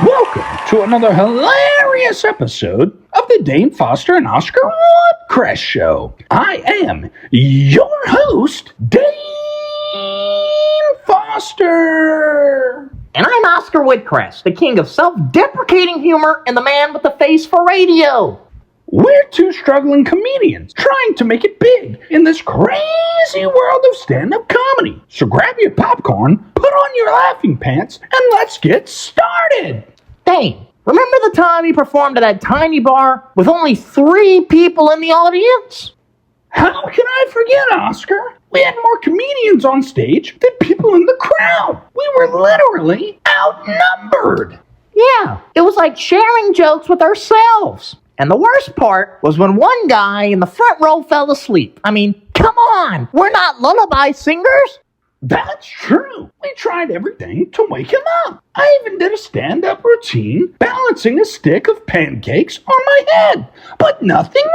Welcome to another hilarious episode of the Dane, Foster, and Oscar Woodcrest Show. I am your host, Dane Foster. And I'm Oscar Woodcrest, the king of self-deprecating humor and the man with the face for radio. We're two struggling comedians trying to make it big in this crazy world of stand-up comedy. So grab your popcorn, put on your laughing pants, and let's get started. Dane, remember the time you performed at that tiny bar with only 3 people in the audience? How can I forget, Oscar? We had more comedians on stage than people in the crowd. We were literally outnumbered. Yeah, it was like sharing jokes with ourselves. And the worst part was when one guy in the front row fell asleep. I mean, come on, we're not lullaby singers. That's true. We tried everything to wake him up. I even did a stand-up routine balancing a stick of pancakes on my head, but nothing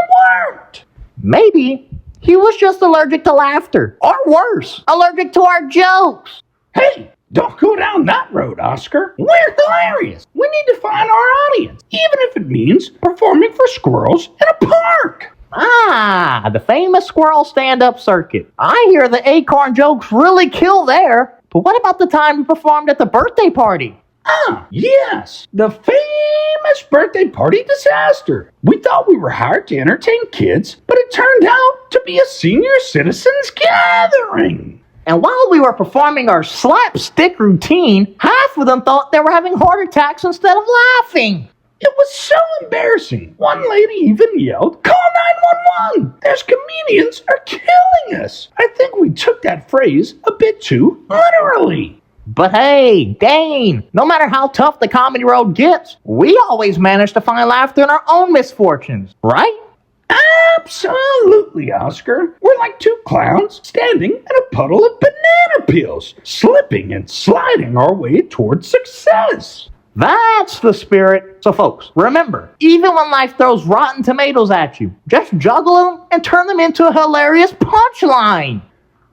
worked. Maybe he was just allergic to laughter. Or worse, allergic to our jokes. Hey, don't go down that road, Oscar. We're hilarious. We need to find our audience, even if it means performing for squirrels in a park. Ah, the famous squirrel stand-up circuit. I hear the acorn jokes really kill there. But what about the time we performed at the birthday party? Ah, yes, the famous birthday party disaster. We thought we were hired to entertain kids, but it turned out to be a senior citizens gathering. And while we were performing our slapstick routine, half of them thought they were having heart attacks instead of laughing. It was so embarrassing. One lady even yelled, "Call 911! Those comedians are killing us!" I think we took that phrase a bit too literally. But hey, Dane, no matter how tough the comedy road gets, we always manage to find laughter in our own misfortunes, right? Absolutely, Oscar. We're like 2 clowns standing in a puddle of banana peels, slipping and sliding our way towards success. That's the spirit. So folks, remember, even when life throws rotten tomatoes at you, just juggle them and turn them into a hilarious punchline.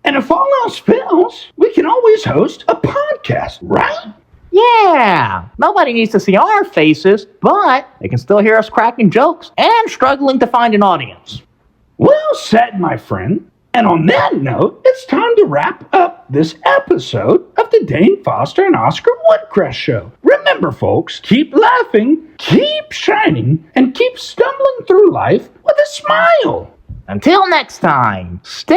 And if all else fails, we can always host a podcast, right? Yeah, nobody needs to see our faces, but they can still hear us cracking jokes and struggling to find an audience. Well said, my friend. And on that note, it's time to wrap up this episode of the Dane Foster and Oscar Woodcrest Show. Remember, folks, keep laughing, keep shining, and keep stumbling through life with a smile. Until next time, stay